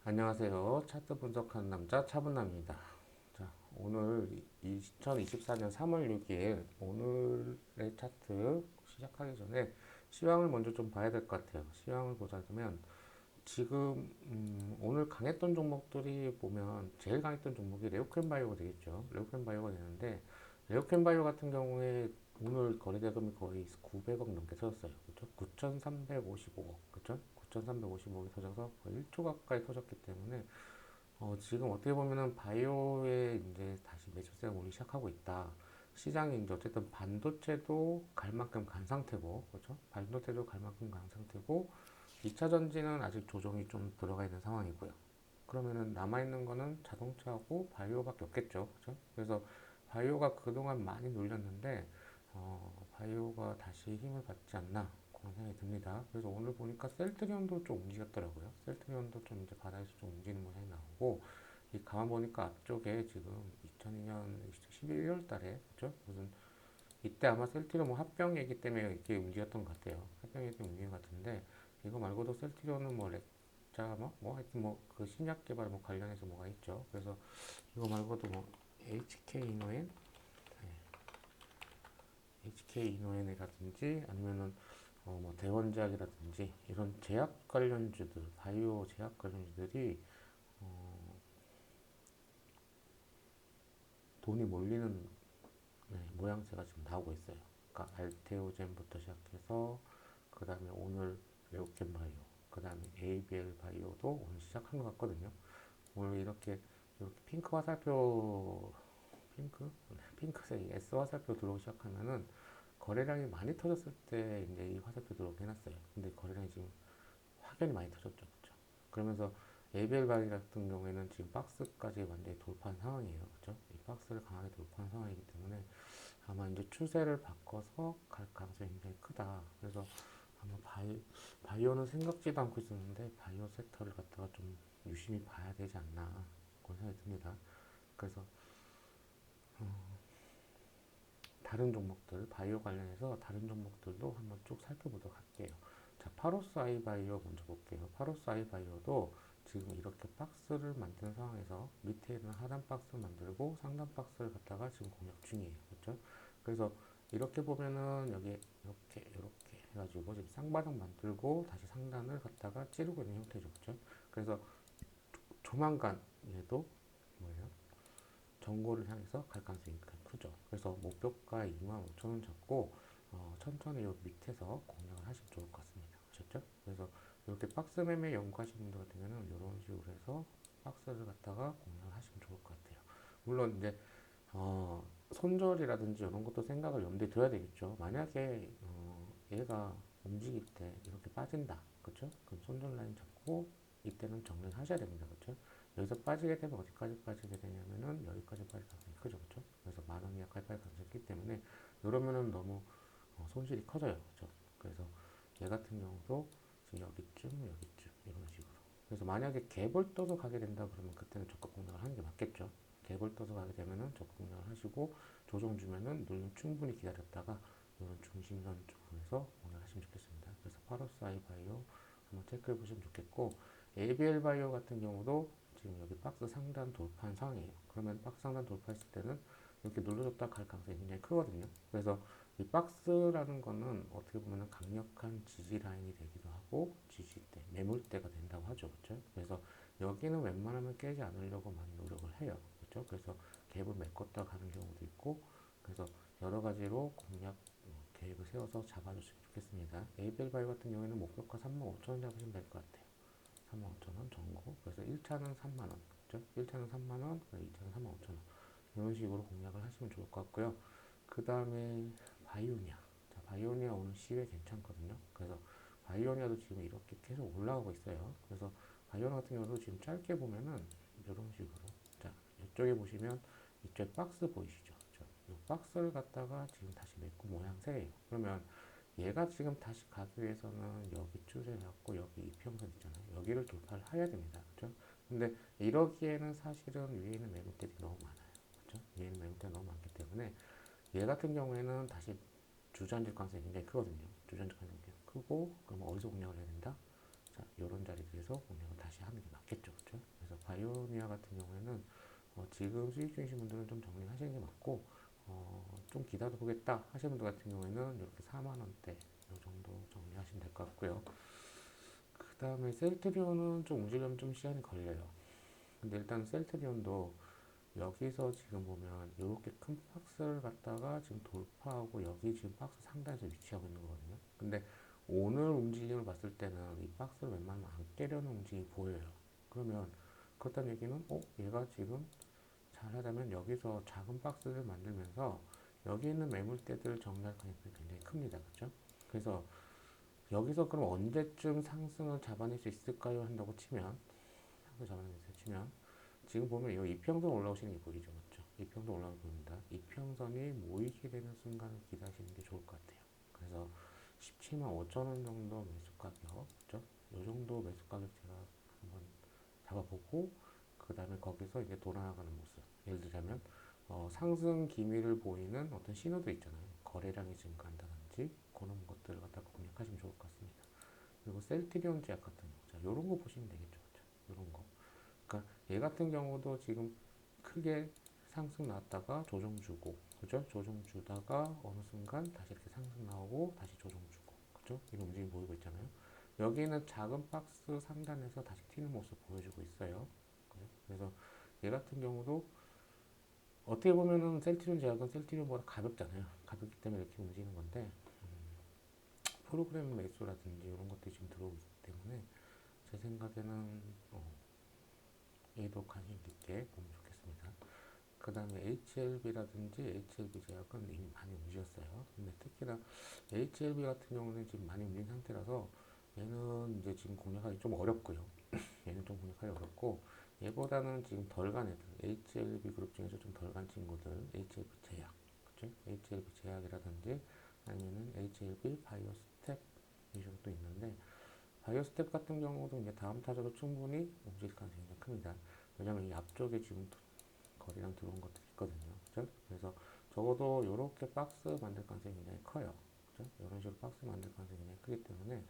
안녕하세요. 차트 분석하는 남자 차분남입니다. 자, 오늘 2024년 3월 6일 오늘의 차트 시작하기 전에 시황을 먼저 좀 봐야 될 것 같아요. 시황을 보자면 지금 오늘 강했던 종목들이 보면 제일 강했던 종목이 레오크엠 바이오가 되겠죠. 레오크엠 바이오가 되는데 레오크엠 바이오 같은 경우에 오늘 거래대금이 거의 900억 넘게 터졌어요. 그렇죠? 9,355억. 그렇죠? 9,355억이 터져서 거의 1조 가까이 터졌기 때문에 지금 어떻게 보면은 바이오에 이제 다시 매집세가 오르기 시작하고 있다. 시장이 이제 어쨌든 반도체도 갈 만큼 간 상태고, 그렇죠? 반도체도 갈 만큼 간 상태고, 2차 전지는 아직 조정이 좀 들어가 있는 상황이고요. 그러면은 남아있는 거는 자동차하고 바이오밖에 없겠죠. 그렇죠? 그래서 바이오가 그동안 많이 눌렸는데, 바이오가 다시 힘을 받지 않나 그런 생각이 듭니다. 그래서 오늘 보니까 셀트리온도 좀 움직였더라고요. 셀트리온도 좀 이제 바닥에서 좀 움직이는 모양이 나오고, 이 가만 보니까 앞쪽에 지금 2002년 11월 달에 그죠? 무슨 이때 아마 셀트리온 뭐 합병 얘기 때문에 이렇게 움직였던 것 같아요. 합병 얘기 때문에 움직인 것 같은데 이거 말고도 셀트리온은 뭐 렉자 뭐 하여튼 뭐 그 신약 개발 뭐 관련해서 뭐가 있죠. 그래서 이거 말고도 뭐 HK 이노엔 HK 이노엔이라든지 아니면은 뭐 대원제약이라든지 이런 제약 관련주들, 바이오 제약 관련주들이 돈이 몰리는 모양새가 지금 나오고 있어요. 그러니까 알테오젠부터 시작해서 그 다음에 오늘 레오켄 바이오, 그 다음에 ABL 바이오도 오늘 시작한 것 같거든요. 오늘 이렇게 핑크 화살표, 핑크색 S 화살표 들어오기 시작하면은 거래량이 많이 터졌을 때 이제 이 화살표 들어오게 해놨어요. 근데 거래량이 지금 확연히 많이 터졌죠. 그렇죠? 그러면서 ABL 바이 같은 경우에는 지금 박스까지 완전히 돌파한 상황이에요. 그렇죠? 이 박스를 강하게 돌파한 상황이기 때문에 아마 이제 추세를 바꿔서 갈 가능성이 굉장히 크다. 그래서 아마 바이오는 생각지도 않고 있었는데 바이오 섹터를 갖다가 좀 유심히 봐야 되지 않나 그런 생각이 듭니다. 그래서 다른 종목들, 바이오 관련해서 다른 종목들도 한번 쭉 살펴보도록 할게요. 자, 파로스 아이바이오 먼저 볼게요. 파로스 아이바이오도 지금 이렇게 박스를 만드는 상황에서 밑에 있는 하단 박스 만들고 상단 박스를 갖다가 지금 공략 중이에요. 그렇죠? 그래서 이렇게 보면은 여기 이렇게 해가지고 지금 쌍바닥 만들고 다시 상단을 갖다가 찌르고 있는 형태죠. 그렇죠? 그래서 조만간 얘도 뭐예요? 정고를 향해서 갈 가능성이 크죠. 그래서 목표가 25,000원 잡고 천천히 요 밑에서 공략을 하시면 좋을 것 같습니다. 아셨죠? 그래서 이렇게 박스 매매 연구하시는 분들 같으면은 이런 식으로 해서 박스를 갖다가 공략을 하시면 좋을 것 같아요. 물론 이제 손절이라든지 이런 것도 생각을 염두에 둬야 되겠죠. 만약에 얘가 움직일 때 이렇게 빠진다, 그렇죠? 그럼 손절 라인 잡고 이때는 정리를 하셔야 됩니다, 그렇죠? 여기서 빠지게 되면 어디까지 빠지게 되냐면은 여기까지 빠질 가능성이 크죠, 그렇죠? 그래서 만 원 이하까지 빠질 가능성이 있기 때문에 이러면은 너무 손실이 커져요, 그렇죠? 그래서 얘 같은 경우도 지금 여기쯤 이런 식으로. 그래서 만약에 갭을 떠서 가게 된다 그러면 그때는 적극 공략을 하는 게 맞겠죠. 갭을 떠서 가게 되면은 적극 공략을 하시고 조정 주면은 눌림 충분히 기다렸다가 이런 중심선 쪽에서 공략하시면 좋겠습니다. 그래서 파로스 아이바이오 한번 체크해 보시면 좋겠고 ABL 바이오 같은 경우도 지금 여기 박스 상단 돌파한 상황이에요. 그러면 박스 상단 돌파했을 때는 이렇게 눌러줬다 갈 가능성이 굉장히 크거든요. 그래서 이 박스라는 거는 어떻게 보면 강력한 지지 라인이 되기도 하고 지지대, 매물대가 된다고 하죠. 그렇죠? 그래서 여기는 웬만하면 깨지 않으려고 많이 노력을 해요. 그렇죠? 그래서 갭을 메꿨다 가는 경우도 있고 그래서 여러 가지로 공략 계획을 세워서 잡아주시면 좋겠습니다. 에이벨 바이오 같은 경우에는 목표가 35,000원 잡으시면 될 것 같아요. 35,000원 정고. 그래서 1차는 3만원. 그죠? 1차는 3만원, 2차는 35,000원. 이런 식으로 공략을 하시면 좋을 것 같고요. 그 다음에 바이오니아. 자, 바이오니아 오늘 시외 괜찮거든요. 그래서 바이오니아도 지금 이렇게 계속 올라가고 있어요. 그래서 바이오니아 같은 경우도 지금 짧게 보면은 이런 식으로. 자, 이쪽에 보시면 이쪽 박스 보이시죠? 이 박스를 갖다가 지금 다시 메꾸 모양새예요. 그러면 얘가 지금 다시 가기 위해서는 여기 추세를 갖고 여기 이평선 있잖아요. 여기를 돌파를 해야 됩니다. 그렇죠? 근데 이러기에는 사실은 위에 있는 매물대들이 너무 많아요. 그렇죠? 위에 있는 매물대가 너무 많기 때문에 얘 같은 경우에는 다시 주저앉을 가능성이 굉장히 크거든요. 주저앉을 가능성이 크고 그럼 어디서 공략을 해야 된다? 자, 이런 자리에서 공략을 다시 하는 게 맞겠죠. 그렇죠? 아이오니아 같은 경우에는 지금 수익 중이신 분들은 좀 정리하시는 게 맞고 좀 기다려 보겠다 하시는 분들 같은 경우에는 이렇게 4만 원대 이 정도 정리하시면 될 것 같고요. 그 다음에 셀트리온은 좀 움직이면 좀 시간이 걸려요. 근데 일단 셀트리온도 여기서 지금 보면 이렇게 큰 박스를 갖다가 지금 돌파하고 여기 지금 박스 상단에서 위치하고 있는 거거든요. 근데 오늘 움직임을 봤을 때는 이 박스를 웬만하면 안 깨려는 움직임이 보여요. 그러면 그렇다는 얘기는 얘가 지금 잘하자면 여기서 작은 박스를 만들면서 여기 있는 매물대들을 정리할 가능성이 굉장히 큽니다. 그렇죠? 그래서 여기서 그럼 언제쯤 상승을 잡아낼 수 있을까요? 한다고 치면 상승 잡아낼 수 있을까 치면 지금 보면 이 이평선 올라오시는 게 보이죠, 맞죠? 이평선 올라오는 게 보입니다. 이평선이 모이게 되는 순간을 기다리시는 게 좋을 것 같아요. 그래서 17만 5천 원 정도 매수 가격, 그죠? 이 정도 매수 가격 제가 한번 잡아보고 그 다음에 거기서 이제 돌아나가는 모습. 예를 들자면 상승 기미를 보이는 어떤 신호도 있잖아요. 거래량이 증가한다든지 그런 것들을 갖다 공략하시면 좋을 것 같습니다. 그리고 셀트리온 제약 같은 경우, 자, 이런 거 보시면 되겠죠, 그죠? 이런 거. 그러니까 얘 같은 경우도 지금 크게 상승 나왔다가 조정 주고, 그죠? 조정 주다가 어느 순간 다시 이렇게 상승 나오고 다시 조정 주고, 그죠? 이런 움직임 보이고 있잖아요. 여기는 작은 박스 상단에서 다시 튀는 모습 보여주고 있어요. 그래서 얘 같은 경우도 어떻게 보면은 셀트리온 제약은 셀트리온보다 가볍잖아요. 가볍기 때문에 이렇게 움직이는 건데 프로그램 매수라든지 이런 것들이 지금 들어오기 때문에 제 생각에는 얘도 관심 있게 보면 좋겠습니다. 그 다음에 HLB라든지 HLB 제약은 이미 많이 움직였어요. 근데 특히나 HLB 같은 경우는 지금 많이 움직인 상태라서 얘는 이제 지금 공략하기 좀 어렵고요. 얘는 좀 공략하기 어렵고 얘보다는 지금 덜 간 애들 HLB 그룹 중에서 좀 덜 간 친구들 HLB 제약, 그렇죠? HLB 제약이라든지 아니면은 HLB 바이오스텝 이쪽도 있는데 바이오스텝 같은 경우도 이제 다음 타자로 충분히 움직일 가능성이 큽니다. 왜냐면 이 앞쪽에 지금 거리랑 들어온 것들이 있거든요. 그죠? 그래서 적어도 이렇게 박스 만들 가능성이 굉장히 커요. 그죠? 이런 식으로 박스 만들 가능성이 굉장히 크기 때문에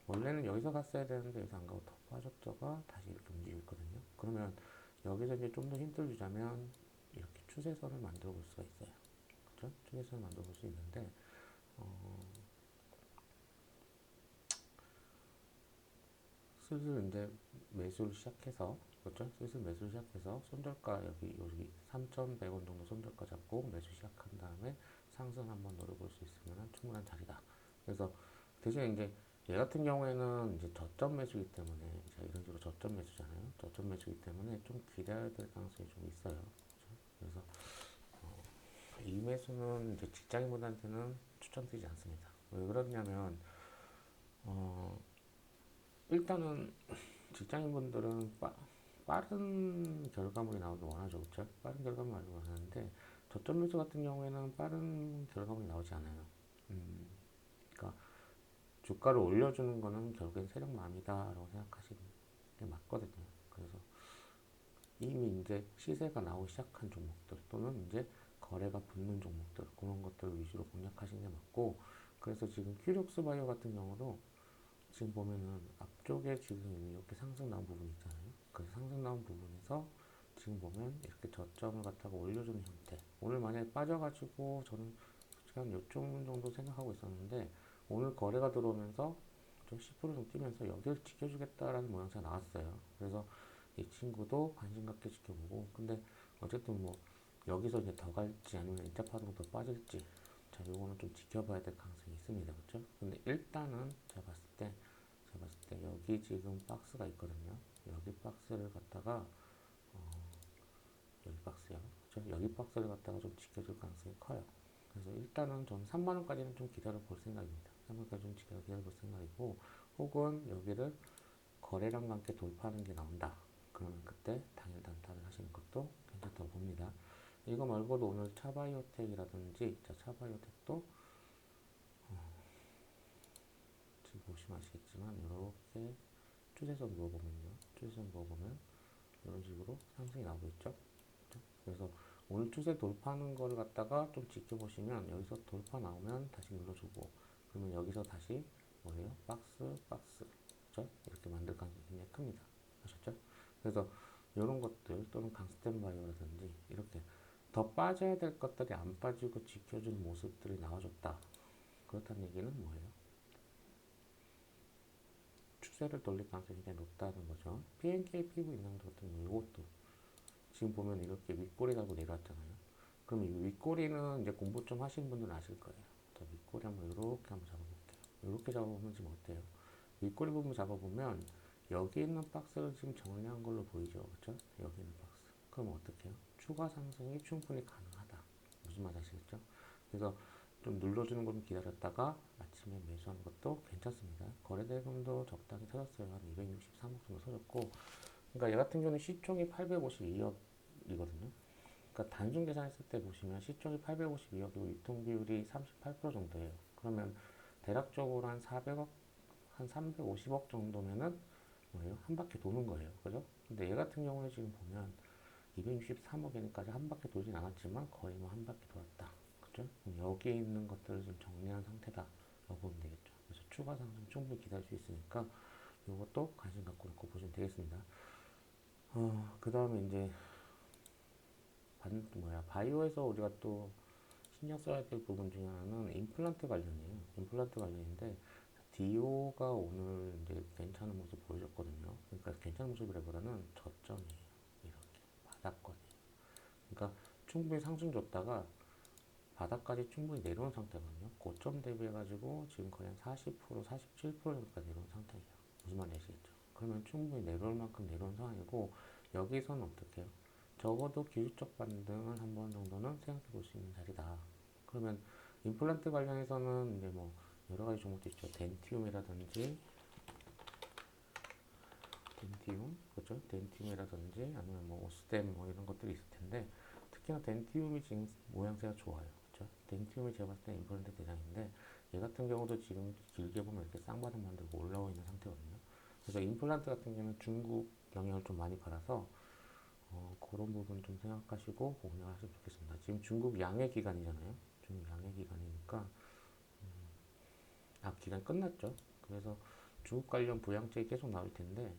원래는 여기서 갔어야 되는데 여기서 안 가고 더 빠졌다가 다시 이렇게 움직이고 있거든요. 그러면 여기서 이제 좀 더 힌트를 주자면 이렇게 추세선을 만들어 볼 수가 있어요. 그죠? 추세선을 만들어 볼 수 있는데 슬슬 이제 매수를 시작해서 그렇죠? 슬슬 매수를 시작해서 손절가 여기 3,100원 정도 손절가 잡고 매수 시작한 다음에 상승 한번 노려볼 수 있으면 충분한 자리다. 그래서 대신에 이제 얘 같은 경우에는 이제 저점 매수이기 때문에 자 이런 식으로 저점 매수잖아요. 저점 매수이기 때문에 좀 기다려야 될 가능성이 좀 있어요. 그렇죠? 그래서 이 매수는 이제 직장인분한테는 추천드리지 않습니다. 왜 그러냐면 일단은 직장인분들은 빠른 결과물이 나오길 원하죠. 그렇죠? 빠른 결과물 나오길 원하는데 저점 매수 같은 경우에는 빠른 결과물이 나오지 않아요. 그러니까 주가를 올려주는 거는 결국엔 세력마음이다라고 생각하시는 게 맞거든요. 그래서 이미 이제 시세가 나오기 시작한 종목들 또는 이제 거래가 붙는 종목들 그런 것들 위주로 공략하시는 게 맞고 그래서 지금 큐력스 바이오 같은 경우도 지금 보면은 앞쪽에 지금 이렇게 상승 나온 부분이 있잖아요. 그 상승 나온 부분에서 지금 보면 이렇게 저점을 갖다가 올려주는 형태. 오늘 만약에 빠져가지고 저는 솔직히 한 요점 정도 생각하고 있었는데 오늘 거래가 들어오면서 좀 10% 정도 뛰면서 여기를 지켜주겠다라는 모양새가 나왔어요. 그래서 이 친구도 관심 갖게 지켜보고 근데 어쨌든 뭐 여기서 이제 더 갈지 아니면 2차 파동이 더 빠질지 자 요거는 좀 지켜봐야 될 가능성이 있습니다. 그렇죠? 근데 일단은 제가 봤을 때 여기 지금 박스가 있거든요. 여기 박스를 갖다가 여기 박스요. 그렇죠? 여기 박스를 갖다가 좀 지켜줄 가능성이 커요. 그래서 일단은 저는 3만 원까지는 좀 기다려 볼 생각입니다. 3만 원까지 좀 기다려 볼 생각이고 혹은 여기를 거래량과 함께 돌파하는 게 나온다. 그러면 그때 당일 단타를 하시는 것도 괜찮다고 봅니다. 이거 말고도 오늘 차바이오텍이라든지 차바이오텍도 지금 보시면 아시겠지만 이렇게 추세선 그어보면요. 추세선 그어보면 이런 식으로 상승이 나오고 있죠. 그렇죠? 그래서 오늘 추세 돌파하는 거를 갖다가 좀 지켜보시면 여기서 돌파 나오면 다시 눌러주고 그러면 여기서 다시 뭐예요? 박스 그렇죠? 이렇게 만들 가능성이 굉장히 큽니다. 아셨죠? 그래서 이런 것들 또는 강스텐 바이오라든지 이렇게 더 빠져야 될 것들이 안 빠지고 지켜주는 모습들이 나와줬다. 그렇다는 얘기는 뭐예요? 추세를 돌릴 가능성이 굉장히 높다는 거죠. PNK 피부 인상도 같은 경우 이것도 지금 보면 이렇게 윗꼬리 달고 내려왔잖아요. 그럼 이 윗꼬리는 이제 공부 좀 하시는 분들은 아실 거예요. 자, 윗꼬리 한번 이렇게 한번 잡아볼게요. 이렇게 잡아보면 지금 어때요? 윗꼬리 부분 잡아보면 여기 있는 박스를 지금 정리한 걸로 보이죠. 그렇죠? 여기 있는 박스. 그럼 어떻게 해요? 추가 상승이 충분히 가능하다. 무슨 말 아시겠죠? 그래서 좀 눌러주는 걸 기다렸다가 아침에 매수하는 것도 괜찮습니다. 거래대금도 적당히 터졌어요. 한 263억 정도 터졌고, 그러니까 얘 같은 경우는 시총이 852억이거든요. 그러니까 단순 계산했을 때 보시면 시총이 852억이고 유통 비율이 38% 정도예요. 그러면 대략적으로 한 400억, 한 350억 정도면은 뭐예요? 한 바퀴 도는 거예요. 그죠? 근데 얘 같은 경우는 지금 보면 263억이니까 한 바퀴 돌진 않았지만 거의 뭐 한 바퀴 돌았다. 그죠? 그럼 여기에 있는 것들을 지금 정리한 상태다. 라고 보면 되겠죠. 그래서 추가 상승 충분히 기다릴 수 있으니까 이것도 관심 갖고 있고 보시면 되겠습니다. 그 다음에 이제 바이오에서 우리가 또 신경 써야 될 부분 중에 하나는 임플란트 관련이에요. 임플란트 관련인데 디오가 오늘 이제 괜찮은 모습 보여줬거든요. 그러니까 괜찮은 모습이라기보다는 저점이에요. 이렇게 바닥권이에요. 그러니까 충분히 상승 줬다가 바닥까지 충분히 내려온 상태거든요. 고점 대비해가지고 지금 거의 한 40%, 47% 정도까지 내려온 상태예요. 무슨 말인지 아시겠죠? 그러면 충분히 내려올 만큼 내려온 상황이고 여기서는 어떻게 해요? 적어도 기술적 반등을 한 번 정도는 생각해 볼 수 있는 자리다. 그러면 임플란트 관련해서는 이제 뭐 여러 가지 종목도 있죠. 덴티움, 그렇죠? 덴티움이라든지 아니면 뭐 오스템 뭐 이런 것들이 있을 텐데 특히나 덴티움이 지금 모양새가 좋아요. 그렇죠? 덴티움이 제가 봤을 때 임플란트 대상인데 얘 같은 경우도 지금 길게 보면 이렇게 쌍바닥 만들고 올라오고 있는 상태거든요. 그래서 임플란트 같은 경우는 중국 영향을 좀 많이 받아서 그런 부분 좀 생각하시고 공략을 하시면 좋겠습니다. 지금 중국 양해 기간이잖아요. 중국 양해 기간이니까 기간 끝났죠. 그래서 중국 관련 부양책이 계속 나올 텐데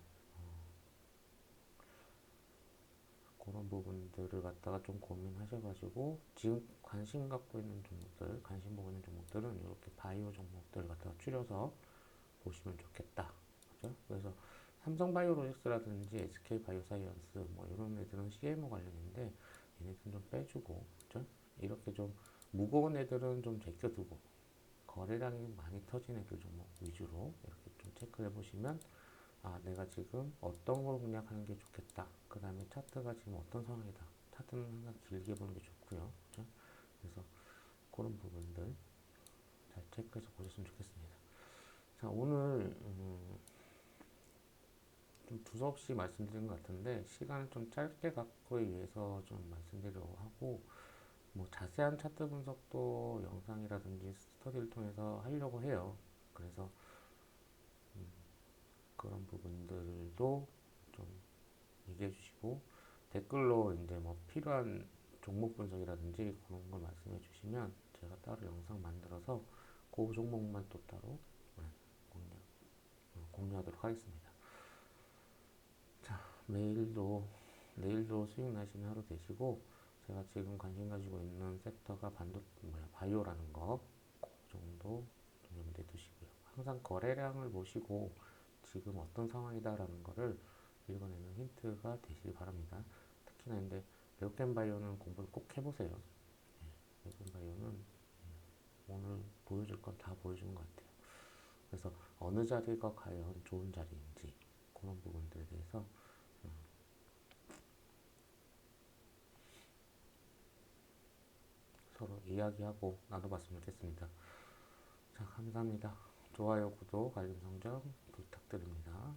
그런 부분들을 갖다가 좀 고민하셔가지고 지금 관심 갖고 있는 종목들, 관심 보고 있는 종목들은 이렇게 바이오 종목들을 갖다가 줄여서 보시면 좋겠다. 그죠? 그래서 삼성바이오로직스라든지 SK바이오사이언스 뭐 이런 애들은 CMO 관련인데 얘네들은 좀 빼주고, 그죠? 이렇게 좀 무거운 애들은 좀 제껴두고 거래량이 많이 터진 애들 종목 위주로 이렇게 좀 체크해 보시면 내가 지금 어떤 걸 공략하는 게 좋겠다. 그 다음에 차트가 지금 어떤 상황이다. 차트는 항상 길게 보는 게 좋고요. 그죠? 그래서 그런 부분들 잘 체크해서 보셨으면 좋겠습니다. 자, 오늘 좀 두서없이 말씀드린 것 같은데 시간을 좀 짧게 갖고 위해서 좀 말씀드리려고 하고 뭐 자세한 차트 분석도 영상이라든지 스터디를 통해서 하려고 해요. 그래서 그런 부분들도 좀 얘기해 주시고 댓글로 이제 뭐 필요한 종목 분석이라든지 그런 걸 말씀해 주시면 제가 따로 영상 만들어서 그 종목만 또 따로 공략, 공유하도록 하겠습니다. 자, 내일도 수익 나시는 하루 되시고 제가 지금 관심 가지고 있는 섹터가 바이오라는 거 그 정도 좀 염두에 두시고요. 항상 거래량을 보시고 지금 어떤 상황이다라는 거를 읽어내는 힌트가 되시길 바랍니다. 특히나 근데 레오캠 바이오는 공부를 꼭 해보세요. 레오캠 바이오는 오늘 보여줄 건 다 보여준 것 같아요. 그래서 어느 자리가 과연 좋은 자리인지 그런 부분들에 대해서 서로 이야기하고 나눠봤으면 좋겠습니다. 자, 감사합니다. 좋아요, 구독, 알림 설정 부탁드립니다.